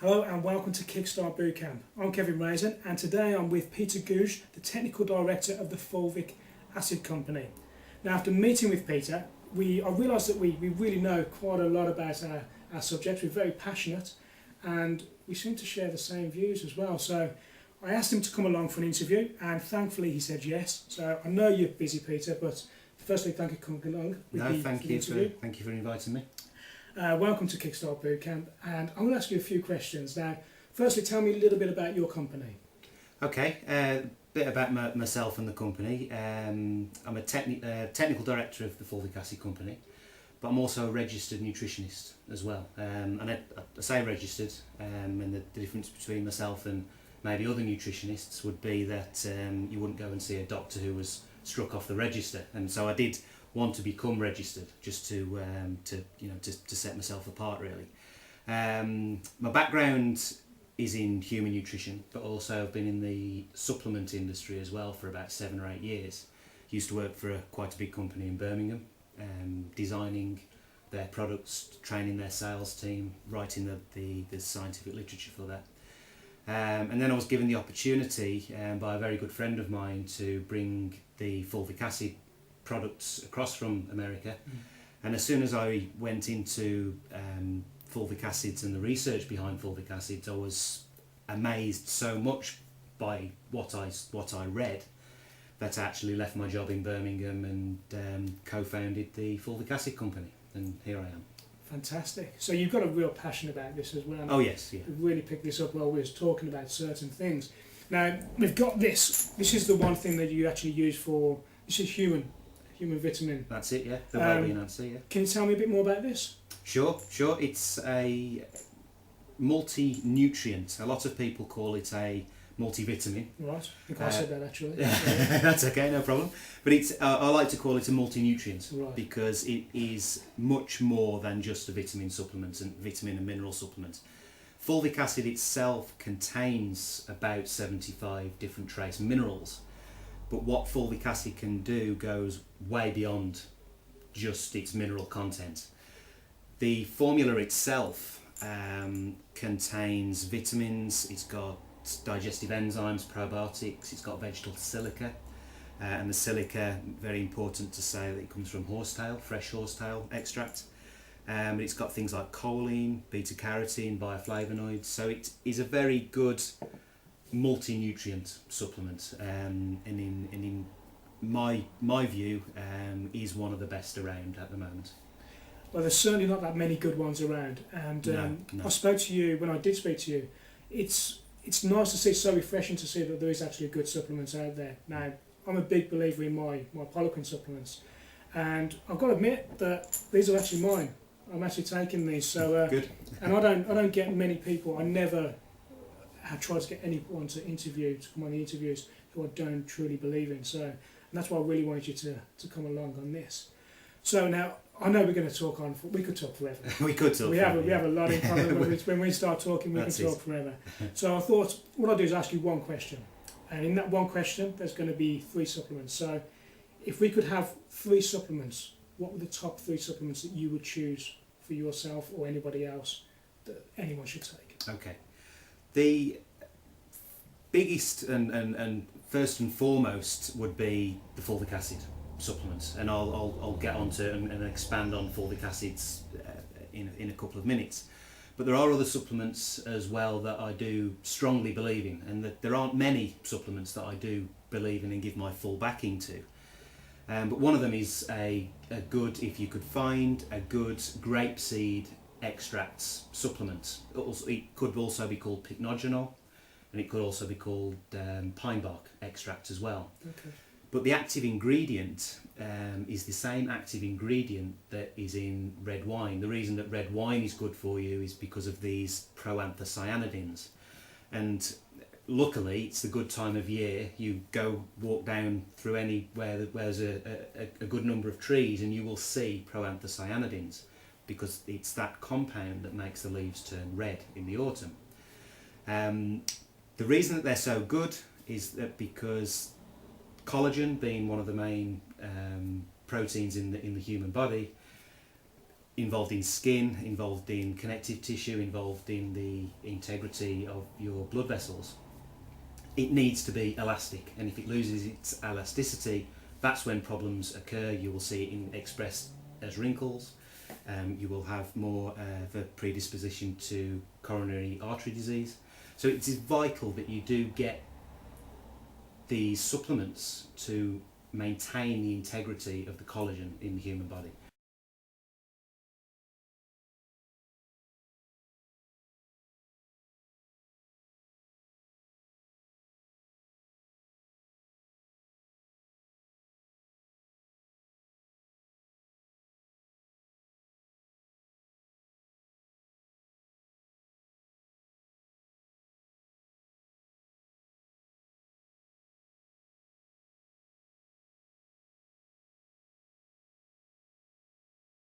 Hello and welcome to Kickstart Bootcamp. I'm Kevin Raisin and today I'm with Peter Gouge, the Technical Director of the Fulvic Acid Company. Now after meeting with Peter, I realised that we really know quite a lot about our subject. We're very passionate and we seem to share the same views as well. So I asked him to come along for an interview and thankfully he said yes. So I know you're busy, Peter, but firstly thank you for coming along. Thank you for inviting me. Welcome to Kickstart Bootcamp, and I'm going to ask you a few questions. Now, firstly, tell me a little bit about your company. Okay, a bit about myself and the company. I'm a technical director of the Fulvic Acid Company, but I'm also a registered nutritionist as well. And I say registered, and the difference between myself and maybe other nutritionists would be that you wouldn't go and see a doctor who was struck off the register, and so I did want to become registered just to set myself apart really. My background is in human nutrition, but also I've been in the supplement industry as well for about 7 or 8 years. Used to work for quite a big company in Birmingham, designing their products, training their sales team, writing the scientific literature for that. And then I was given the opportunity by a very good friend of mine to bring the fulvic acid products across from America. And as soon as I went into fulvic acids and the research behind fulvic acids, I was amazed so much by what I read that I actually left my job in Birmingham and co-founded the Fulvic Acid Company, and here I am. Fantastic. So you've got a real passion about this as well. Oh yes, yeah. We've really picked this up while we were talking about certain things. Now we've got this. This is the one thing that you actually use for. This is human vitamin. That's it, yeah. The wellbeing answer, yeah. Can you tell me a bit more about this? Sure. It's a multi-nutrient. A lot of people call it a multivitamin. Right. I think I said that actually. That's okay, no problem. But I like to call it a multi-nutrient, right, because it is much more than just a vitamin supplement and vitamin and mineral supplement. Fulvic acid itself contains about 75 different trace minerals. But what fulvic acid can do goes way beyond just its mineral content. The formula itself contains vitamins, it's got digestive enzymes, probiotics, it's got vegetable silica, and the silica, very important to say that it comes from horsetail, fresh horsetail extract. It's got things like choline, beta-carotene, bioflavonoids, so it is a very good multi-nutrient supplement, and in my view is one of the best around at the moment. Well, there's certainly not that many good ones around, and No. I spoke to you when I did speak to you. It's nice to see, so refreshing to see that there is actually good supplements out there. Now, I'm a big believer in my Poliquin supplements, and I've got to admit that these are actually mine. I'm actually taking these, so Good. And I don't get many people. I never have tried to get anyone to come on the interviews who I don't truly believe in. So, and that's why I really wanted you to come along on this. So now, I know we're going to talk on. We could talk forever. We could talk. We have a lot in common. When we start talking, we can talk forever. So I thought what I'll do is ask you one question, and in that one question, there's going to be 3 supplements. So if we could have 3 supplements, what were the top 3 supplements that you would choose for yourself or anybody else that anyone should take? Okay. The biggest and first and foremost would be the fulvic acid supplements, and I'll get on to and expand on fulvic acids in a couple of minutes. But there are other supplements as well that I do strongly believe in, and that there aren't many supplements that I do believe in and give my full backing to. But one of them is a good, if you could find a good grapeseed extracts supplement. It could also be called pycnogenol, and it could also be called pine bark extract as well. Okay. But the active ingredient is the same active ingredient that is in red wine. The reason that red wine is good for you is because of these proanthocyanidins. And luckily, it's the good time of year. You go walk down through anywhere where there's a good number of trees and you will see proanthocyanidins, because it's that compound that makes the leaves turn red in the autumn. The reason that they're so good is that because collagen, being one of the main proteins in the human body, involved in skin, involved in connective tissue, involved in the integrity of your blood vessels, it needs to be elastic, and if it loses its elasticity, that's when problems occur. You will see it expressed as wrinkles. You will have more of a predisposition to coronary artery disease. So it is vital that you do get these supplements to maintain the integrity of the collagen in the human body.